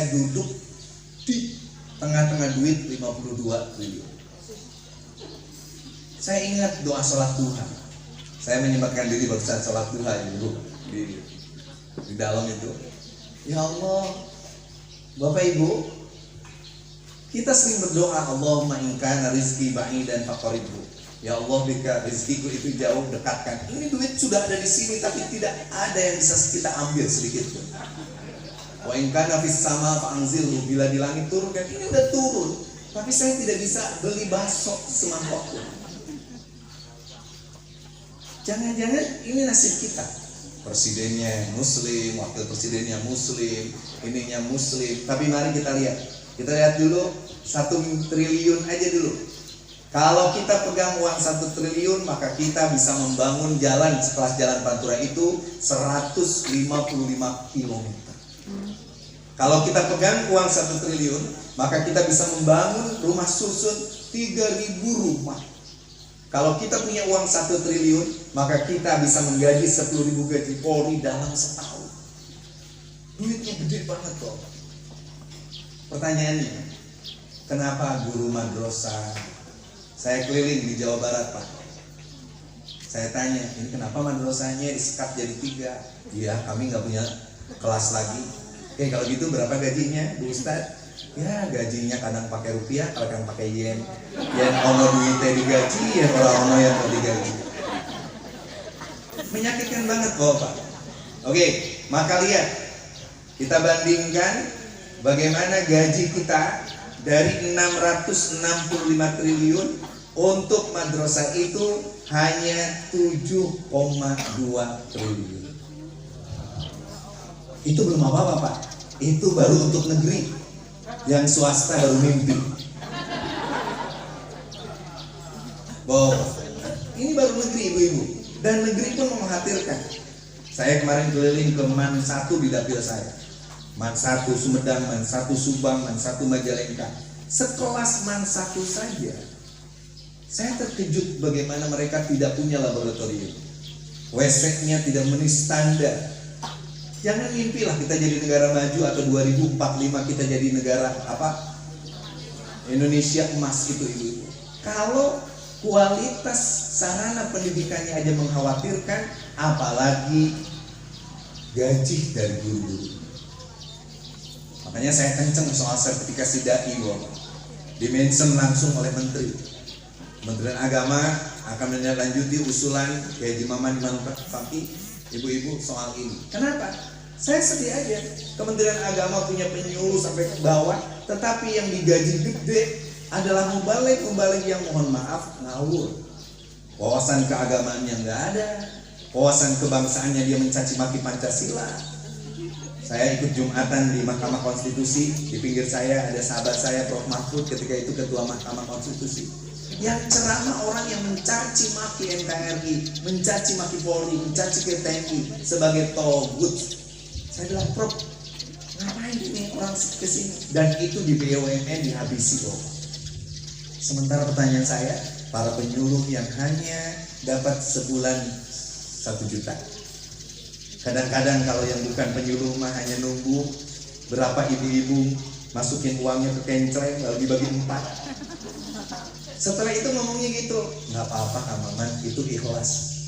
saya duduk di tengah-tengah duit 52 triliun. Saya ingat doa sholat duha. Saya menyempatkan diri baru saat sholat duha ibu di dalam itu. Ya Allah, Bapak Ibu, kita sering berdoa, Allahumma in kana rizqi ba'idan faqribhu. Ya Allah, jika rezekiku itu jauh, dekatkan. Ini duit sudah ada di sini, tapi tidak ada yang bisa kita ambil sedikit pun. Wa in kana fis sama fa'anzilhu, bila di langit turun, kan ini udah turun, tapi saya tidak bisa beli bakso semangkok pun. Jangan-jangan ini nasib kita. Presidennya muslim, wakil presidennya muslim, ininya muslim. Tapi mari kita lihat. Kita lihat dulu 1 triliun aja dulu. Kalau kita pegang uang 1 triliun, maka kita bisa membangun jalan sekelas jalan Pantura itu 155 km. Kalau kita pegang uang 1 triliun, maka kita bisa membangun rumah susun 3.000 rumah. Kalau kita punya uang 1 triliun, maka kita bisa menggaji 10.000 gaji Polri dalam setahun. Duitnya gede banget kok. Pertanyaannya, kenapa guru madrasah? Saya keliling di Jawa Barat, Pak. Saya tanya, ini kenapa madrasahnya disekat jadi 3? Iya, kami nggak punya kelas lagi. Oke, kalau gitu berapa gajinya, Bu Ustadz? Ya, gajinya kadang pakai rupiah, kadang pakai yen. Yen ono duitnya digaji, yen orang ono yang mau digaji. Menyakitkan banget, Bapak. Oke, maka lihat, kita bandingkan bagaimana gaji kita dari 665 triliun untuk madrasah itu hanya 7,2 triliun. Itu belum apa-apa, Pak. Itu baru untuk negeri. Yang swasta baru mimpi. Bapak, ini baru negeri ibu-ibu. Dan negeri pun mengkhawatirkan. Saya kemarin keliling ke MAN 1 di dapil saya. MAN 1 Sumedang, MAN 1 Subang, MAN 1 Majalengka. Sekelas MAN 1 saja, saya terkejut bagaimana mereka tidak punya laboratorium. WC-nya tidak memenuhi standar. Jangan mimpilah kita jadi negara maju atau 2045 kita jadi negara Indonesia emas itu ibu-ibu. Kalau kualitas sarana pendidikannya aja mengkhawatirkan, apalagi gaji dari guru-guru. Makanya saya kenceng soal sertifikasi dai, Bapak. Dimention langsung oleh Menteri. Kementerian Agama akan menindaklanjuti usulan Kiai Haji Maman Imanul Fakih, ibu-ibu soal ini. Kenapa? Saya sedih aja. Kementerian Agama punya penyuluh sampai ke bawah, tetapi yang digaji gede adalah mubalik yang mohon maaf ngawur. Wawasan keagamaannya nggak ada, wawasan kebangsaannya dia mencaci maki Pancasila. Saya ikut Jumatan di Mahkamah Konstitusi, di pinggir saya ada sahabat saya Prof. Mahfud, ketika itu Ketua Mahkamah Konstitusi. Yang ceramah orang yang mencaci maki NKRI, mencaci maki Polri, mencaci TNI sebagai togut. Saya bilang, Prof, ngapain ini orang kesini? Dan itu di BUMN dihabisi, Prof. Sementara pertanyaan saya, para penyuluh yang hanya dapat sebulan 1 juta. Kadang-kadang kalau yang bukan penyuluh mah hanya nunggu berapa ibu-ibu masukin uangnya ke kencreng lalu dibagi 4. Setelah itu ngomongnya gitu, nggak apa-apa Kang Maman, itu ikhlas.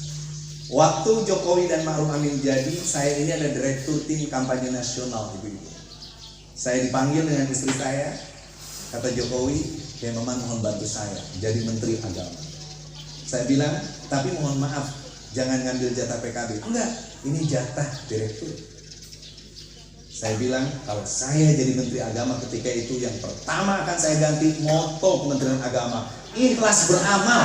Waktu Jokowi dan Ma'ruf Amin jadi, saya ini ada direktur tim kampanye nasional, ibu-ibu. Saya dipanggil dengan istri saya, kata Jokowi, Kiai Maman mohon bantu saya jadi Menteri Agama. Saya bilang, tapi mohon maaf, jangan ngambil jatah PKB. Enggak, ini jatah direktur. Saya bilang, kalau saya jadi Menteri Agama ketika itu, yang pertama akan saya ganti moto Kementerian Agama, ikhlas beramal.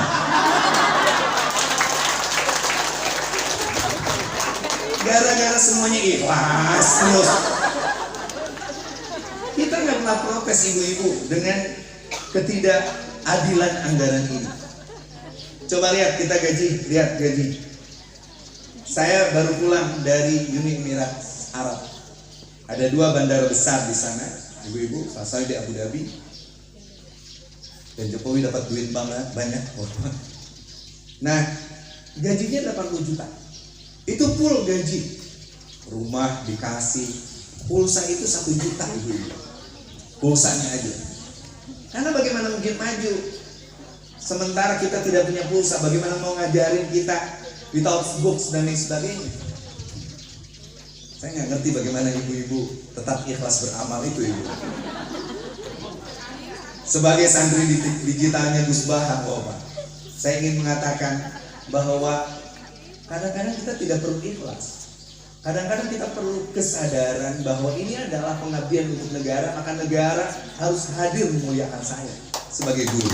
Gara-gara semuanya ikhlas terus. Kita nggak pernah protes ibu-ibu dengan ketidakadilan anggaran ini. Coba lihat kita gaji, lihat gaji. Saya baru pulang dari Uni Emirat Arab. Ada 2 bandara besar di sana, ibu-ibu. Salah satu di Abu Dhabi. Dan Jokowi dapat duit banyak. Nah, gajinya 80 juta. Itu full gaji. Rumah dikasih, Pulsa itu 1 juta ibu-ibu. Pulsanya aja. Karena bagaimana mungkin maju? Sementara kita tidak punya pulsa, bagaimana mau ngajarin kita without books dan lain sebagainya? Saya nggak ngerti bagaimana ibu-ibu tetap ikhlas beramal itu ibu. Sebagai santri digitalnya Gus Baha, Bapak, saya ingin mengatakan bahwa kadang-kadang kita tidak perlu ikhlas. Kadang-kadang kita perlu kesadaran bahwa ini adalah pengabdian untuk negara, maka negara harus hadir memuliakan saya sebagai guru.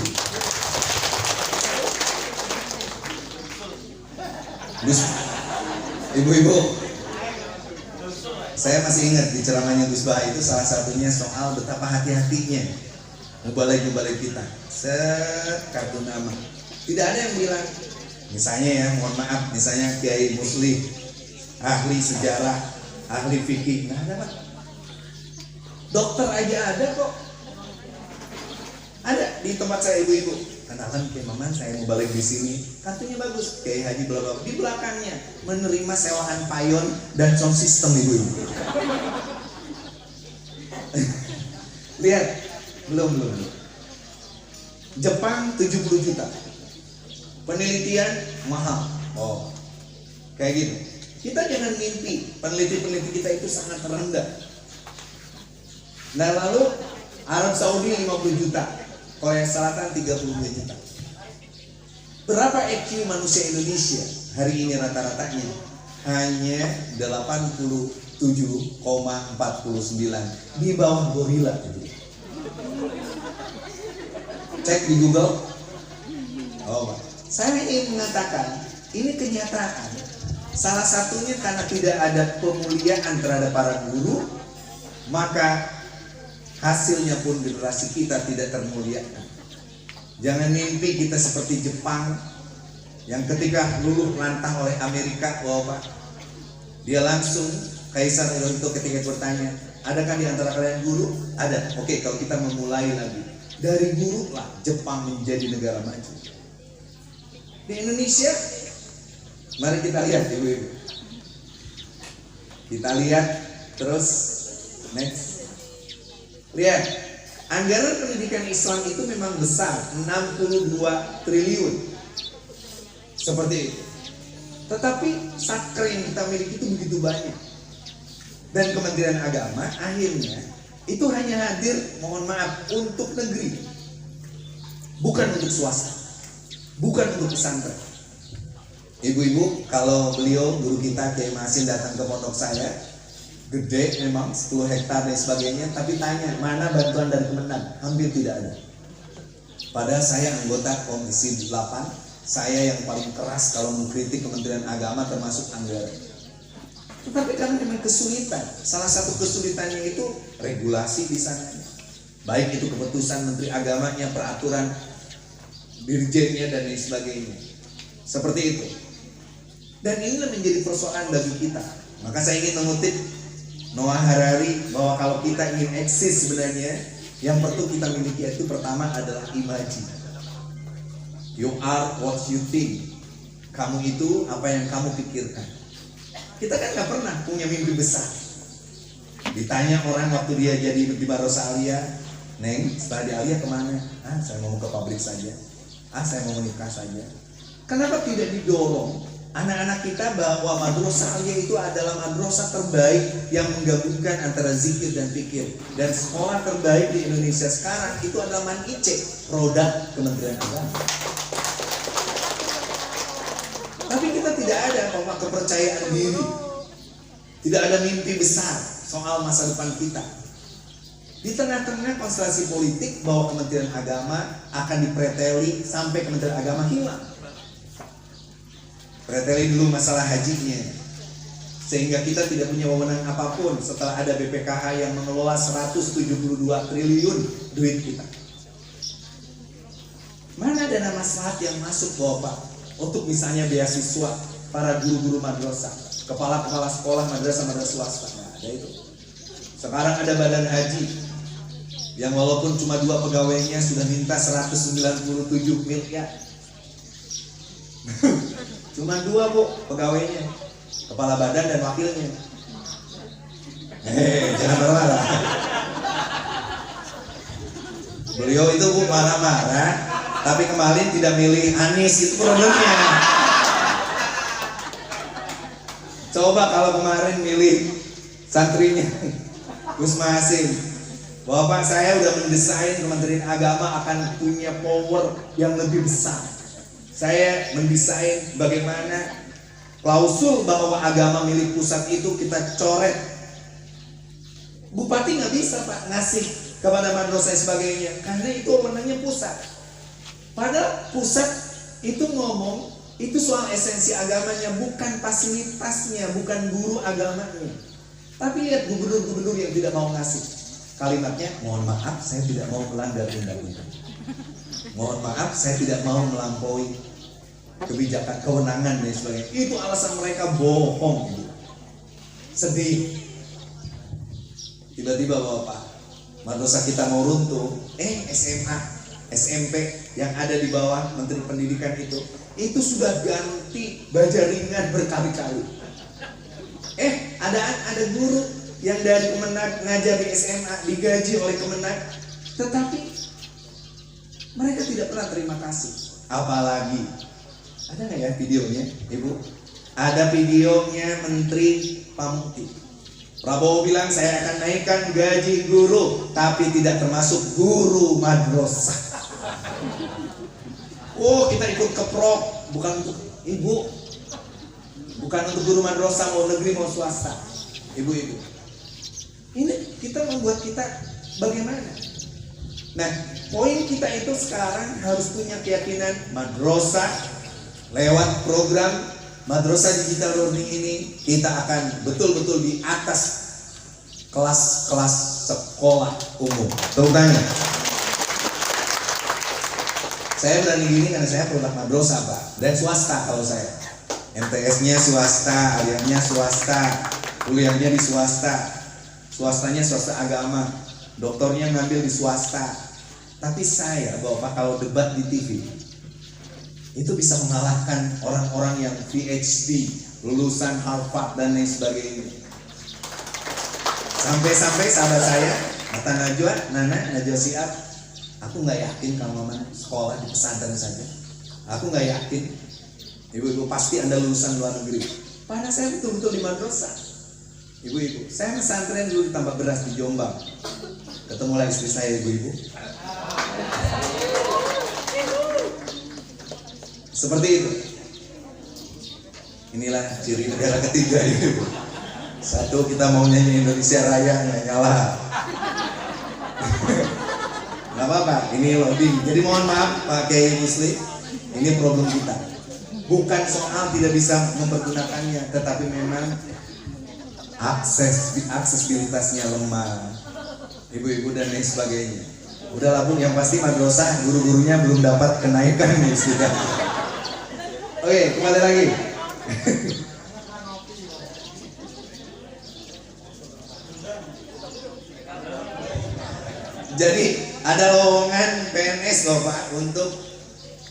Gus, ibu-ibu, saya masih ingat di ceramahnya Gus Baha itu salah satunya soal betapa hati-hatinya mubalai-mubalai kita. Kartu nama. Tidak ada yang bilang, misalnya ya, mohon maaf, misalnya Kiai Muslim, ahli sejarah, ahli fikih, nggak ada Pak. Dokter aja ada kok. Ada di tempat saya ibu-ibu. Kenalan Kiai Maman, saya mau balik di sini. Kartunya bagus, Kiai Haji bla. Di belakangnya menerima sewaan payon dan sound system ibu-ibu. Lihat, belum. Jepang 70 juta. Penelitian mahal. Oh, kayak gitu. Kita jangan mimpi peneliti-peneliti kita itu sangat rendah. Nah lalu Arab Saudi 50 juta, Korea Selatan 32 juta. Berapa IQ manusia Indonesia hari ini rata-ratanya? Hanya 87,49, di bawah gorila. Cek di Google. Oh, saya ingin mengatakan ini kenyataan. Salah satunya karena tidak ada pemuliaan terhadap para guru, maka hasilnya pun generasi kita tidak termuliakan. Jangan mimpi kita seperti Jepang yang ketika luluh lantang oleh Amerika, Bapak, dia langsung Kaisar Hirohito ketika bertanya, adakah di antara kalian guru? Ada. Oke, kalau kita memulai lagi dari guru lah Jepang menjadi negara maju. Di Indonesia, mari kita lihat ibu-ibu. Kita lihat terus next. Lihat, anggaran pendidikan Islam itu memang besar, 62 triliun. Seperti itu. Tetapi sakra yang kita miliki itu begitu banyak. Dan Kementerian Agama akhirnya itu hanya hadir, mohon maaf, untuk negeri. Bukan untuk swasta. Bukan untuk pesantren. Ibu-ibu, kalau beliau guru kita Kiai Masin datang ke pondok saya, gede memang 10 hektar dan sebagainya, tapi tanya mana bantuan dari Kemenang, hampir tidak ada. Padahal saya anggota Komisi 8, saya yang paling keras kalau mengkritik Kementerian Agama termasuk anggaran. Tetapi karena memang kesulitan, salah satu kesulitannya itu regulasi di sana. Baik itu keputusan Menteri Agamanya, peraturan dirjennya dan lain sebagainya. Seperti itu. Dan inilah menjadi persoalan bagi kita. Maka saya ingin mengutip Noah Harari bahwa kalau kita ingin eksis sebenarnya, yang perlu kita miliki itu pertama adalah imajin. You are what you think. Kamu itu apa yang kamu pikirkan. Kita kan gak pernah punya mimpi besar. Ditanya orang waktu dia jadi di Barosa Alia, Neng, setelah di Alia kemana? Saya mau ke pabrik saja. Saya mau menikah saja. Kenapa tidak didorong anak-anak kita bahwa Madrasah Alia itu adalah madrasah terbaik yang menggabungkan antara zikir dan fikir. Dan sekolah terbaik di Indonesia sekarang itu adalah Man IC, produk Kementerian Agama. Tapi kita tidak ada kepercayaan diri. Tidak ada mimpi besar soal masa depan kita. Di tengah-tengah konstelasi politik bahwa Kementerian Agama akan dipreteli sampai Kementerian Agama hilang. Preteli dulu masalah hajinya, sehingga kita tidak punya wewenang apapun setelah ada BPKH yang mengelola 172 triliun duit kita. Mana dana maslahat yang masuk Bapak untuk misalnya beasiswa para guru-guru madrasah, kepala-kepala sekolah madrasah-madrasah swasta? Nah, ada itu. Sekarang ada badan haji yang walaupun cuma 2 pegawainya sudah minta 197 miliar. Cuma 2 Bu pegawainya, kepala badan dan wakilnya. Jangan marah-marah. Beliau itu Bu marah-marah, tapi kemarin tidak milih Anies, itu problemnya. Coba kalau kemarin milih santrinya Gus Masim, Bapak saya udah mendesain Kementerian Agama akan punya power yang lebih besar. Saya mendesain bagaimana klausul bahwa agama milik pusat itu kita coret. Bupati nggak bisa Pak ngasih kepada madrasah sebagainya, karena itu wewenangnya pusat. Padahal pusat itu ngomong itu soal esensi agamanya, bukan fasilitasnya, bukan guru agamanya. Tapi lihat gubernur-gubernur yang tidak mau ngasih. Kalimatnya, mohon maaf saya tidak mau melanggar undang-undang. Mohon maaf saya tidak mau melampaui kebijakan, kewenangan dan sebagainya. Itu alasan mereka bohong. Sedih. Tiba-tiba Bapak, madrasah kita mau runtuh. SMA, SMP yang ada di bawah Menteri Pendidikan itu sudah ganti bajaringan berkali-kali. Ada guru yang dari Kemenag ngajar di SMA digaji oleh Kemenag, tetapi mereka tidak pernah terima kasih. Apalagi ada nggak ya videonya, Ibu? Ada videonya Menteri Pamukti. Prabowo bilang saya akan naikkan gaji guru, tapi tidak termasuk guru madrasah. Oh, kita ikut keprok, bukan untuk Ibu, bukan untuk guru madrasah mau negeri mau swasta. Ibu-ibu, ini kita membuat kita bagaimana? Nah, poin kita itu sekarang harus punya keyakinan madrasah lewat program Madrasah Digital Learning ini kita akan betul-betul di atas kelas-kelas sekolah umum. Tepuk tangan. Saya berani gini karena saya produk madrasah Pak, dan swasta kalau saya. MTS-nya swasta, aliannya swasta, kuliahnya di swasta, swastanya swasta agama, doktornya ngambil di swasta. Tapi saya Bapak kalau debat di TV itu bisa mengalahkan orang-orang yang PhD, lulusan Harvard dan lain sebagainya. Sampai-sampai sahabat saya, Mata Najwa, Najwa Siap, aku nggak yakin kalau Mama sekolah di pesantren saja. Aku nggak yakin. Ibu-ibu pasti Anda lulusan luar negeri. Padahal saya betul-betul di madrasah. Ibu-ibu, saya pesantren dulu di Tambak Beras di Jombang. Ketemulah istri saya, ibu-ibu. Seperti itu. Inilah ciri negara ketiga itu. Satu, kita mau nyanyi Indonesia Raya nggak nyala. Nggak apa-apa, ini loading. Jadi mohon maaf Pak Kiai Muslim, ini problem kita. Bukan soal tidak bisa mempergunakannya, tetapi memang aksesibilitasnya lemah. Ibu-ibu dan lain sebagainya. Udahlah Bu, yang pasti madrasah guru-gurunya belum dapat kenaikan nih sudah. Oke, kembali lagi. Jadi ada lowongan PNS loh Pak untuk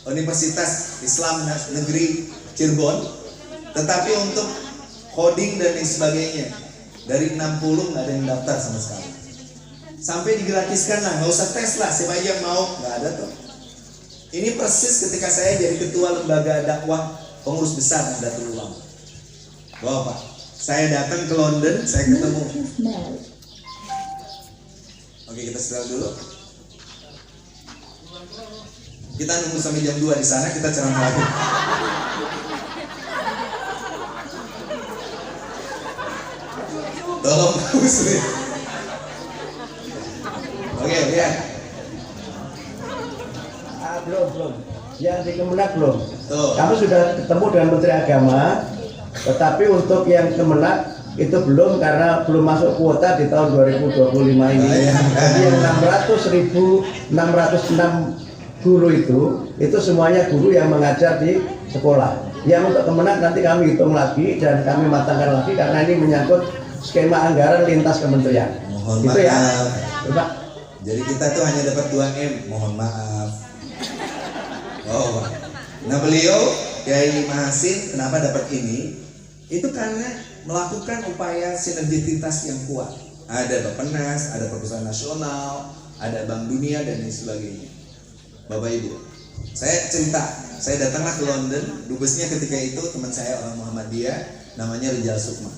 Universitas Islam Negeri Cirebon, tetapi untuk coding dan lain sebagainya dari 60 nggak ada yang daftar sama sekali. Sampai digratiskan lah, nggak usah tes lah, siapa aja yang mau, nggak ada tuh. Ini persis ketika saya jadi ketua lembaga dakwah pengurus besar Nahdlatul Ulama. Bapak, saya datang ke London, saya ketemu. Oke, kita setel dulu. Kita nunggu sampai jam 2 di sana, kita ceramah lagi. Tolong bagus nih. Oke, lihat. Belum. Yang di Kemenak belum. Tuh. Kami sudah ketemu dengan Menteri Agama, tetapi untuk yang Kemenak itu belum karena belum masuk kuota di tahun 2025 ini. Jadi yang 606 guru itu semuanya guru yang mengajar di sekolah. Yang untuk Kemenak nanti kami hitung lagi dan kami matangkan lagi karena ini menyangkut skema anggaran lintas kementerian. Mohon itu maaf. Ya. Coba. Jadi kita tuh hanya dapat 2M. Mohon maaf. Oh, nah beliau Kiai Mahasin kenapa dapat ini? Itu karena melakukan upaya sinergisitas yang kuat. Ada Bappenas, ada Perpustakaan Nasional, ada Bank Dunia dan lain sebagainya. Bapak Ibu, saya cerita, saya datanglah ke London. Dubesnya ketika itu teman saya orang Muhammadiyah, namanya Rijal Sukma.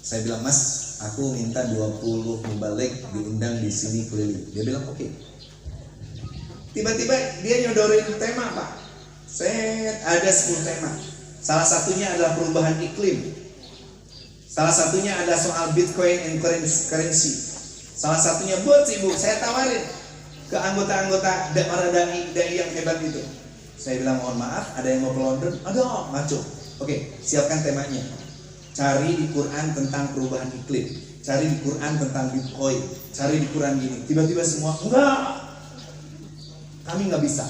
Saya bilang, Mas, aku minta 20 mubalik diundang di sini keliling. Dia bilang oke. Tiba-tiba dia nyodorin tema, Pak. Saya ada 10 tema. Salah satunya adalah perubahan iklim. Salah satunya ada soal Bitcoin and currency. Salah satunya buat Ibu, saya tawarin ke anggota-anggota para dai yang hebat itu. Saya bilang mohon maaf, ada yang mau ke London? Ada, ngaco. Oke, siapkan temanya. Cari di Quran tentang perubahan iklim, cari di Quran tentang Bitcoin, cari di Quran gini. Tiba-tiba semua, enggak, kami nggak bisa.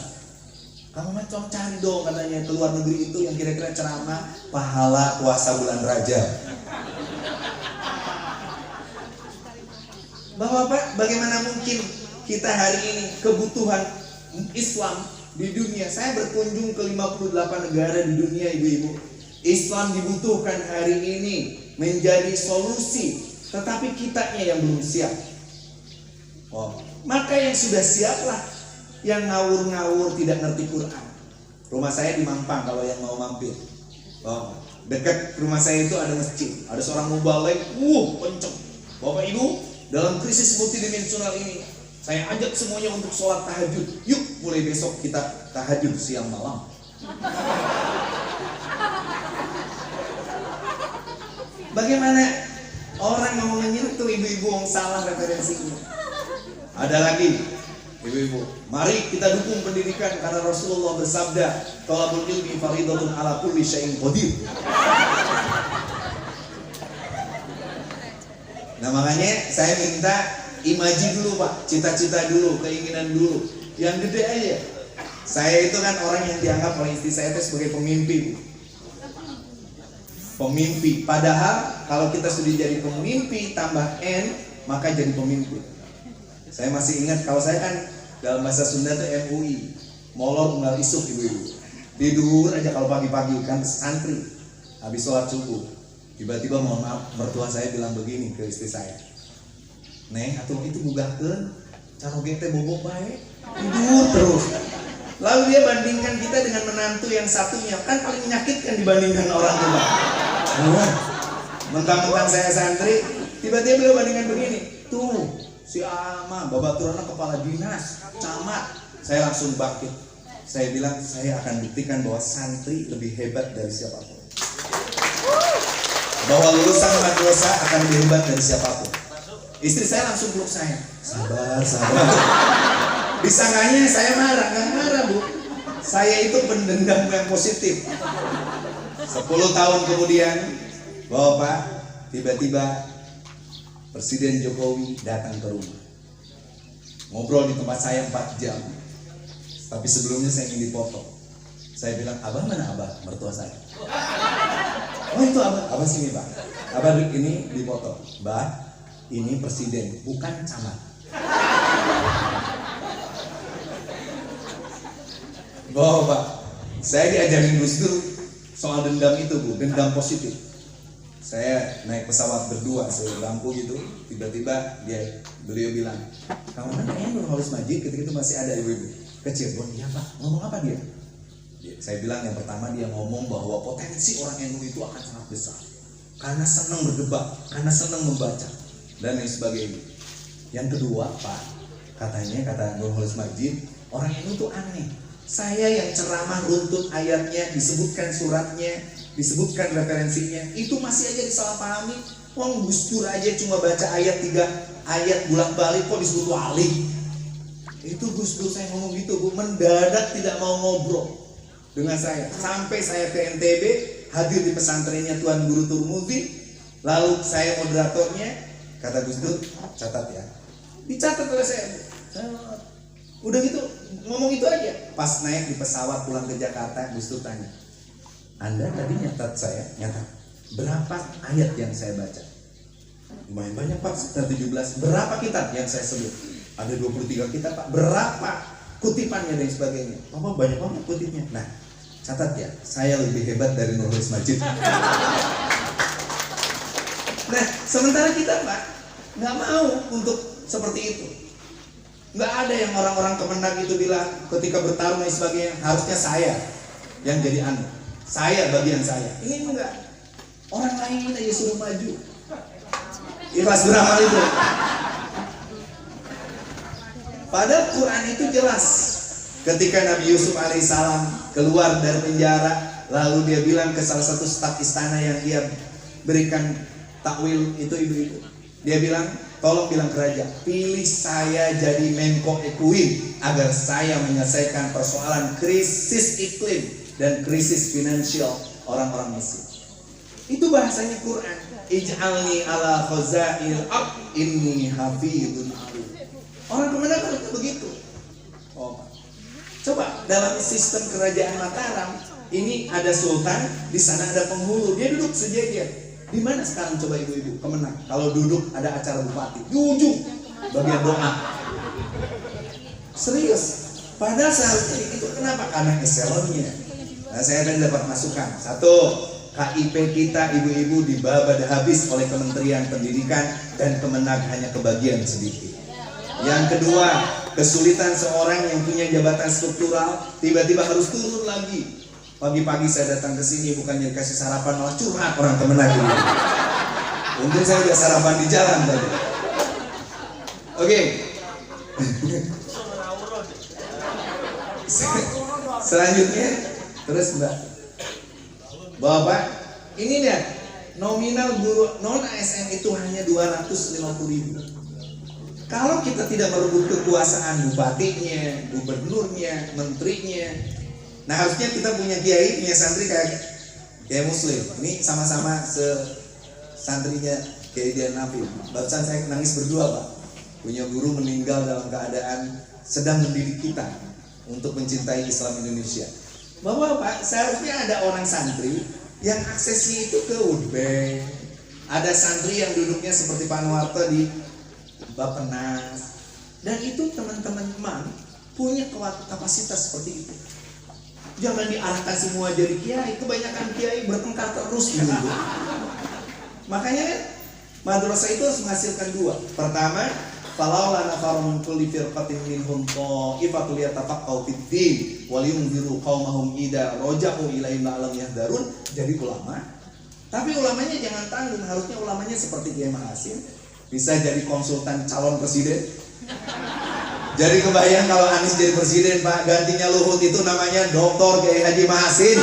Kamu macam cari dong katanya ke luar negeri itu yang kira-kira ceramah pahala puasa bulan Rajab. Bapak, bagaimana mungkin kita hari ini kebutuhan Islam di dunia? Saya berkunjung ke 58 negara di dunia, ibu-ibu. Islam dibutuhkan hari ini menjadi solusi, tetapi kitanya yang belum siap. Maka yang sudah siaplah, yang ngawur-ngawur tidak ngerti Quran. Rumah saya di Mampang kalau yang mau mampir. Dekat rumah saya itu ada masjid, ada seorang mubalik, kenceng. Bapak Ibu, dalam krisis multidimensional ini, saya ajak semuanya untuk sholat tahajud. Yuk, mulai besok kita tahajud siang malam. Bagaimana orang mau menyentuh ibu-ibu yang salah referensinya? Ada lagi, ibu-ibu, mari kita dukung pendidikan karena Rasulullah bersabda, "Thalabul ilmi faridatun ala kulli syai'in qadir." Nah makanya saya minta imaji dulu Pak, cita-cita dulu, keinginan dulu, yang gede aja. Saya itu kan orang yang dianggap oleh istri saya itu sebagai pemimpi. Pemimpi, padahal kalau kita sudah jadi pemimpi tambah N, maka jadi pemimpin. Saya masih ingat, kalau saya kan dalam bahasa Sunda itu MUI, molor unggal isuk ibu-ibu. Tidur aja kalau pagi-pagi kan santri, habis sholat subuh. Tiba-tiba mohon maaf, mertua saya bilang begini ke istri saya, Neng, atuh itu bugakeun, caro gete bobo bae, tidur terus. Lalu dia bandingkan kita dengan menantu yang satunya, kan paling menyakitkan dibandingkan orang tua. Mentang-mentang saya santri, tiba-tiba beliau bandingkan begini, tuh si Ama babaturana kepala dinas, camat. Saya langsung bangkit. Saya bilang saya akan buktikan bahwa santri lebih hebat dari siapapun. Bahwa lulusan madrasah akan lebih hebat dari siapapun. Istri saya langsung peluk saya. Sabar, sabar. Disangkanya saya marah, nggak marah Bu. Saya itu pendendam yang positif. 10 tahun kemudian, Bapak, tiba-tiba Presiden Jokowi datang ke rumah. Ngobrol di tempat saya 4 jam. Tapi sebelumnya saya ingin dipotong. Saya bilang, Abah mana Abah? Mertua saya. Oh itu Abah, Abah sini Pak. Abah ini dipotong. Bah, ini presiden, bukan camat. Bapak, saya diajarin Gus Dur soal dendam itu Bu, dendam positif. Saya naik pesawat berdua, saya lampu gitu, tiba-tiba beliau bilang, kamu mana ya Nurholis Majid? Ketika itu masih ada ibu-ibu kecil. Iya Pak, ngomong apa dia? Saya bilang yang pertama dia ngomong bahwa potensi orang NU itu akan sangat besar karena senang berdebat, karena senang membaca dan lain sebagainya. Yang kedua Pak, katanya kata Nurholis Majid, orang NU itu aneh. Saya yang ceramah runtut ayatnya, disebutkan suratnya, disebutkan referensinya, itu masih aja disalahpahami. Wong Gus Dur aja cuma baca ayat 3 ayat bolak-balik kok disebut wali. Itu Gus Dur saya ngomong gitu Bu, mendadak tidak mau ngobrol dengan saya. Sampai saya ke NTB, hadir di pesantrennya Tuan Guru Turmudi, lalu saya moderatornya, kata Gus Dur, catat ya. Dicatat oleh saya. Udah gitu, ngomong itu aja. Pas naik di pesawat pulang ke Jakarta, Gus Dur tanya, Anda tadi nyatat saya, nyatat berapa ayat yang saya baca? Lumayan banyak Pak, sekitar 17. Berapa kitab yang saya sebut? Ada 23 kitab Pak. Berapa kutipannya dan sebagainya? Papa banyak banget kutipnya. Nah, catat ya, saya lebih hebat dari Nurholis Majid. Nah, sementara kita Pak nggak mau untuk seperti itu. Nggak ada yang orang-orang Kemenag itu bilang ketika bertarung dan sebagainya harusnya saya yang jadi saya bagian saya. Ini enggak, orang lain aja suruh maju. Ikhlas beramal itu. Padahal Quran itu jelas. Ketika Nabi Yusuf alaihissalam keluar dari penjara, lalu dia bilang ke salah satu staf istana yang dia berikan takwil itu ibu-ibu. Dia bilang, tolong bilang ke raja, pilih saya jadi Menko Ekuin agar saya menyelesaikan persoalan krisis iklim dan krisis finansial orang-orang Mesir. Itu bahasanya Quran. Ij'alni ala khazail ab inni hafidun alim. Orang Kemenag itu begitu. Oh, coba dalam sistem kerajaan Mataram ini ada sultan, di sana ada penghulu, dia duduk sejajar. Di mana sekarang coba ibu-ibu Kemenag? Kalau duduk ada acara bupati di ujung bagian doa. Serius. Padahal seharusnya itu kenapa? Karena eselonnya. Nah, saya akan dapat masukan. Satu, KIP kita ibu-ibu dibabad habis oleh Kementerian Pendidikan dan Kemenag hanya kebagian sedikit. Yang kedua, kesulitan seorang yang punya jabatan struktural tiba-tiba harus turun lagi. Pagi-pagi saya datang ke sini bukannya dikasih sarapan, malah curhat orang Kemenag ini. Untung saya udah sarapan di jalan tadi. Oke. Selanjutnya, terus Mbak. Bapak, ini lihat, nominal guru non ASN itu hanya 250.000. Kalau kita tidak merebut kekuasaan bupatinya, gubernurnya, menterinya, nah harusnya kita punya kiai, punya santri kayak Muslim. Ini sama-sama santrinya Kiai Dian Nafi. Barusan saya nangis berdua Pak. Punya guru meninggal dalam keadaan sedang mendidik kita untuk mencintai Islam Indonesia. Bapak, seharusnya ada orang santri yang aksesnya itu ke Udbank. Ada santri yang duduknya seperti Pak Nuwarto di Bappenas. Dan itu teman-teman imam punya kapasitas seperti itu. Jangan diarahkan semua jadi kiai. Kebanyakan kiai bertengkar terus gitu. Makanya madrasah itu harus menghasilkan dua. Pertama, falaula nafaru min kulli firqatin minhum ta'ifatul yatafaqqahu fid-din wal yunziru qaumahum idza raja'u ilaihim la'allam yahdharun. Jadi ulama. Tapi ulamanya jangan tanggung, harusnya ulamanya seperti Kiai Mahasin, bisa jadi konsultan calon presiden. Jadi kebayang kalau Anies jadi presiden Pak, gantinya Luhut itu namanya Dr. Kiai Haji Mahasin.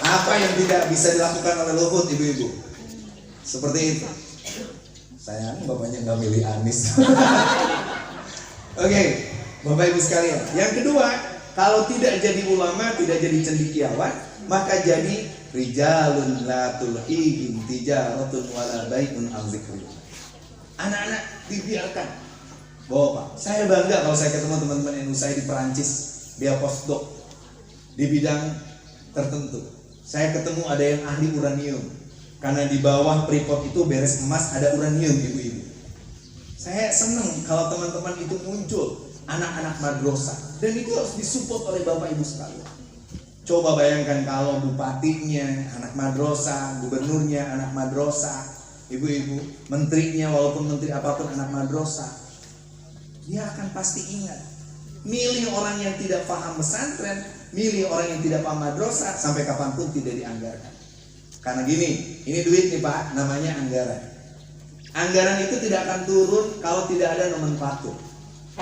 Apa yang tidak bisa dilakukan oleh Luhut ibu-ibu? Seperti itu. Sayang bapaknya nggak milih Anies. Oke, Bapak Ibu sekalian. Yang kedua, kalau tidak jadi ulama, tidak jadi cendekiawan, maka jadi rijalun la tulhihim tijaratun wala bai'un an dzikrillah. Anak-anak dibiarkan. Bapak, saya bangga kalau saya ketemu teman-teman NU saya di Perancis, dia postdoc di bidang tertentu. Saya ketemu ada yang ahli uranium. Karena di bawah Freeport itu beres emas ada uranium ibu-ibu. Saya senang kalau teman-teman itu muncul anak-anak madrasah, dan itu harus disupport oleh Bapak Ibu sekalian. Coba bayangkan kalau bupatinya anak madrasah, gubernurnya anak madrasah, ibu-ibu, menterinya walaupun menteri apapun anak madrasah, dia akan pasti ingat. Milih orang yang tidak paham pesantren, milih orang yang tidak paham madrasah, sampai kapanpun tidak dianggarkan. Karena gini, ini duit nih Pak, namanya anggaran. Anggaran itu tidak akan turun kalau tidak ada nomenklatur.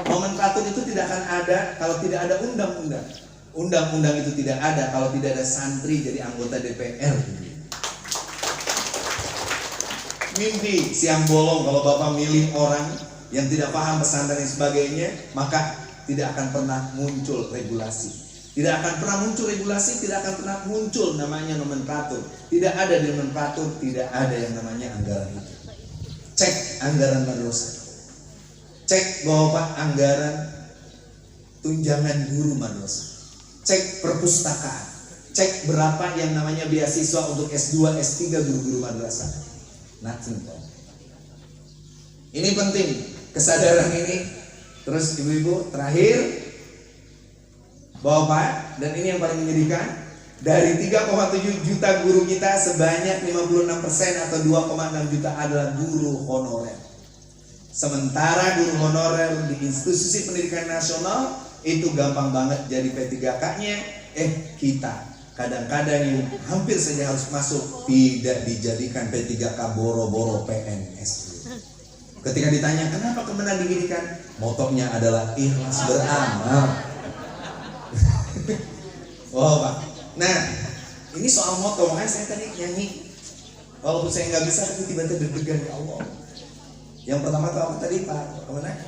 Nomenklatur itu tidak akan ada kalau tidak ada undang-undang. Undang-undang itu tidak ada kalau tidak ada santri jadi anggota DPR. Mimpi siang bolong kalau Bapak milih orang yang tidak paham pesantren dan sebagainya, maka tidak akan pernah muncul regulasi. Tidak akan pernah muncul regulasi, tidak akan pernah muncul namanya nomenklatur. Tidak ada di nomenklatur, tidak ada yang namanya anggaran itu. Cek anggaran madrasah. Cek Bapak anggaran tunjangan guru madrasah. Cek perpustakaan. Cek berapa yang namanya beasiswa untuk S2, S3 guru-guru madrasah. Nothing. Ini penting, kesadaran ini. Terus ibu-ibu, terakhir Bapak, dan ini yang paling menyedihkan, Dari 3,7 juta guru kita, sebanyak 56% atau 2,6 juta adalah guru honorer. Sementara guru honorer di institusi pendidikan nasional itu gampang banget jadi P3K-nya. Kita kadang-kadang yang hampir saja harus masuk tidak dijadikan P3K, boro-boro PNS. Ketika ditanya kenapa Kemenang diginikan, motonya adalah ikhlas beramal. Oh Pak, nah ini soal moto, makanya saya tadi nyanyi. Walaupun saya nggak bisa, tapi tiba-tiba deg-degan, ya Allah. Yang pertama tuh apa tadi Pak Kemenang?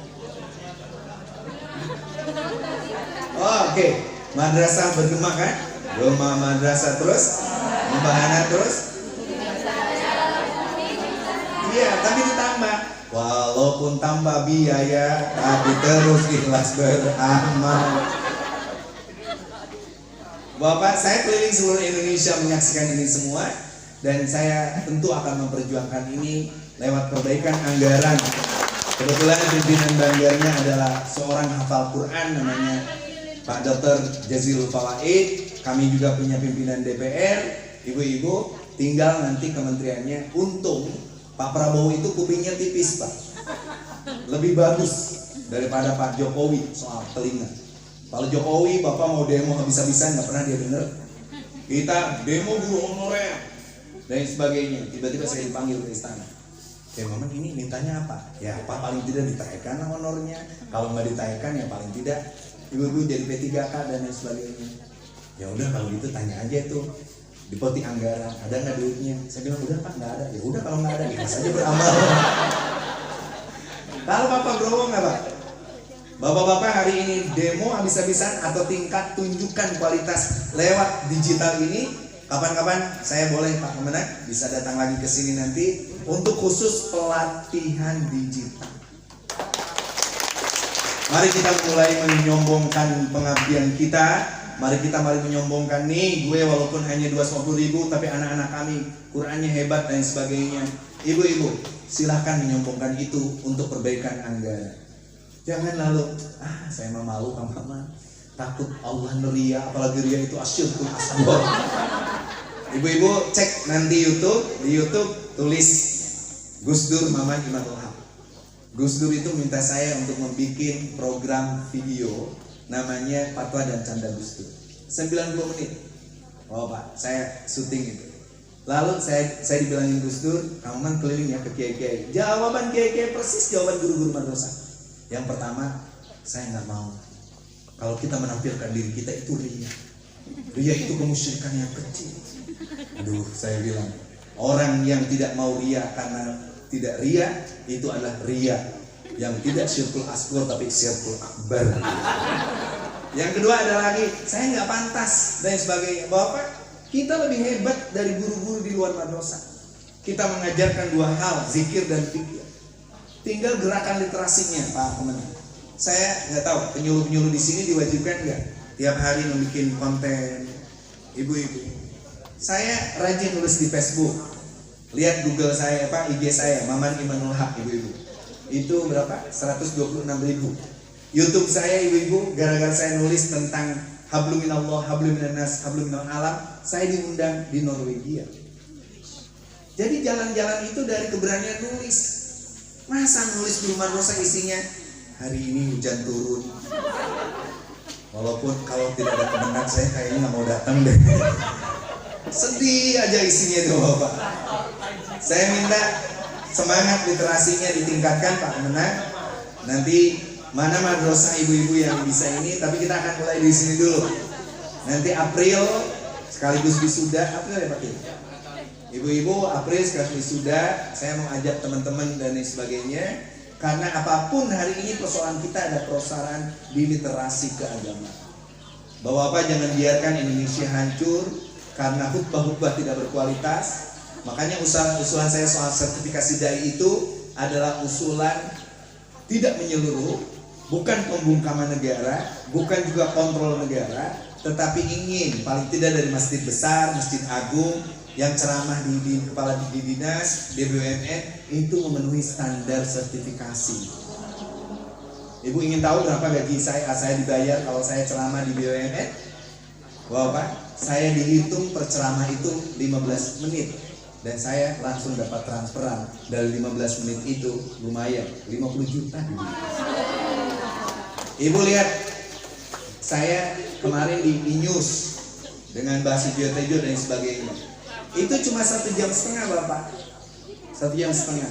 Oke. Madrasah bergema kan? Gema madrasah terus, membahana terus. Iya, tapi ditambah. Walaupun tambah biaya, tapi terus ikhlas beramal. Bapak, saya keliling seluruh Indonesia menyaksikan ini semua, dan saya tentu akan memperjuangkan ini lewat perbaikan anggaran. Kebetulan pimpinan banggarnya adalah seorang hafal Quran namanya Pak Dr. Jazilul Fawaid. Kami juga punya pimpinan DPR, ibu-ibu, tinggal nanti kementeriannya. Untung Pak Prabowo itu kupingnya tipis Pak, lebih bagus daripada Pak Jokowi soal telinga. Pak Jokowi, Bapak mau demo habis-habisan, nggak pernah dia denger. Kita demo guru honorer dan sebagainya. Tiba-tiba saya dipanggil ke istana. Maman ini mintanya apa? Ya Pak, paling tidak ditaikkan honornya. Kalau nggak ditaikkan ya paling tidak ibu-ibu jadi P3K dan lain sebagainya. Ya udah kalau gitu tanya aja tuh di poti anggaran ada nggak duitnya? Saya bilang udah Pak, nggak ada. Ya udah kalau nggak ada ikhlas aja beramal. Kalau Bapak Browo nggak Pak? Bapak-bapak hari ini demo habis-habisan atau tingkat tunjukkan kualitas lewat digital ini. Kapan-kapan saya boleh Pak Kemenang bisa datang lagi ke sini nanti untuk khusus pelatihan digital. Mari kita mulai menyombongkan pengabdian kita. Mari menyombongkan nih, gue walaupun hanya 250.000 tapi anak-anak kami Qurannya hebat dan sebagainya. Ibu-ibu, silahkan menyombongkan itu untuk perbaikan anggaran. Jangan lalu, saya mah malu Kang Maman, takut Allah neria, apalagi ria itu asyirkul asghar. Ibu-ibu cek nanti di YouTube tulis Gus Dur Maman Imanul Haq. Gus Dur itu minta saya untuk membuat program video namanya Fatwa dan Canda Gus Dur 90 menit. Oh Pak, saya syuting itu. Lalu saya dibilangin Gus Dur, Kang Maman keliling ya ke kiai-kiai. Jawaban kiai-kiai persis jawaban guru-guru madrasah. Yang pertama, saya nggak mau kalau kita menampilkan diri kita itu ria. Ria itu kemusyrikan yang kecil. Aduh, saya bilang orang yang tidak mau ria karena tidak ria itu adalah ria yang tidak syirkul asghar tapi syirkul akbar. Yang kedua ada lagi, saya nggak pantas dan sebagainya. Bapak, kita lebih hebat dari guru-guru di luar madrasah. Kita mengajarkan dua hal, zikir dan fikir. Tinggal gerakan literasinya Pak Kemenang. Saya nggak tahu penyuluh-penyuluh di sini diwajibkan nggak tiap hari membuat konten. Ibu-ibu, saya rajin nulis di Facebook. Lihat Google saya IG saya Maman Imanul Haq ibu-ibu. Itu berapa? 126.000. YouTube saya ibu-ibu, gara-gara saya nulis tentang hablum minallah, hablum minannas, hablum minal alam, saya diundang di Norwegia. Jadi jalan-jalan itu dari keberanian nulis. Masa nulis di rumah madrasah isinya hari ini hujan turun. Walaupun kalau tidak ada Kemenang saya kayaknya nggak mau datang deh. Sedih aja isinya itu Bapak. Saya minta semangat literasinya ditingkatkan Pak Kemenang. Nanti mana madrasah ibu-ibu yang bisa ini, tapi kita akan mulai di sini dulu. Nanti April sekaligus wisuda, April ya Pak. Ibu-ibu April sekaligus wisuda, saya mau ajak teman-teman dan lain sebagainya. Karena apapun hari ini persoalan kita ada persoalan di literasi keagamaan. Bapak-bapak jangan biarkan Indonesia hancur karena khutbah-khutbah tidak berkualitas. Makanya usulan saya soal sertifikasi dai itu adalah usulan tidak menyeluruh, bukan pembungkaman negara, bukan juga kontrol negara, tetapi ingin paling tidak dari masjid besar, masjid agung yang ceramah di kepala dinas, di BUMN itu memenuhi standar sertifikasi. Ibu ingin tahu berapa gaji saya dibayar kalau saya ceramah di BUMN? Bapak, saya dihitung per ceramah itu 15 menit dan saya langsung dapat transferan dari 15 menit itu lumayan 50 juta. Ibu lihat, saya kemarin di E-News dengan Mbak Sugiotejo dan sebagainya. Itu cuma 1,5 jam Bapak, 1,5 jam.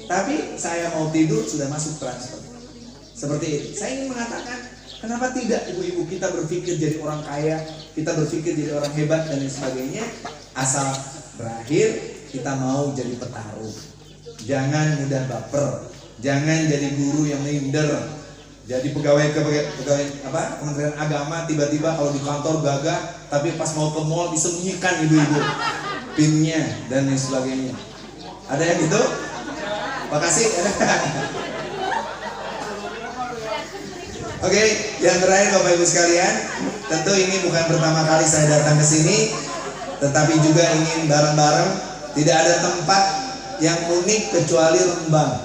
Tapi saya mau tidur sudah masuk transfer. Seperti itu. Saya ingin mengatakan, kenapa tidak ibu-ibu kita berpikir jadi orang kaya, kita berpikir jadi orang hebat dan lain sebagainya, asal berakhir kita mau jadi petarung. Jangan mudah baper, jangan jadi guru yang minder, jadi pegawai Kementerian Agama tiba-tiba kalau di kantor gagah, tapi pas mau ke mall disembunyikan ibu-ibu pinnya dan lain sebagainya. Ada yang gitu? Makasih. Oke, yang terakhir Bapak Ibu sekalian, tentu ini bukan pertama kali saya datang ke sini, tetapi juga ingin bareng-bareng. Tidak ada tempat yang unik kecuali Rembang.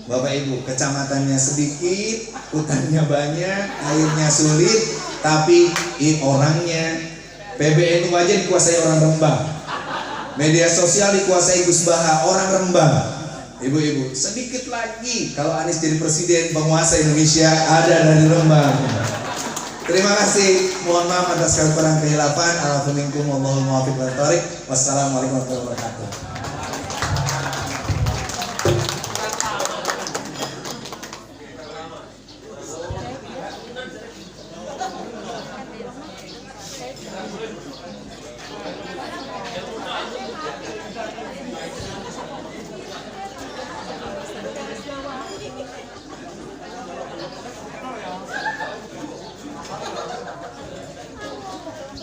Bapak Ibu, kecamatannya sedikit, hutannya banyak, airnya sulit, tapi orangnya, PBNU aja dikuasai orang Rembang. Media sosial dikuasai Gus Baha, orang Rembang. Ibu-ibu, sedikit lagi kalau Anies jadi presiden, penguasa Indonesia ada dari Rembang. Terima kasih. Mohon maaf atas kekurangan kehilafan. Wassalamualaikum warahmatullahi wabarakatuh.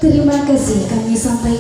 Terima kasih kami sampaikan.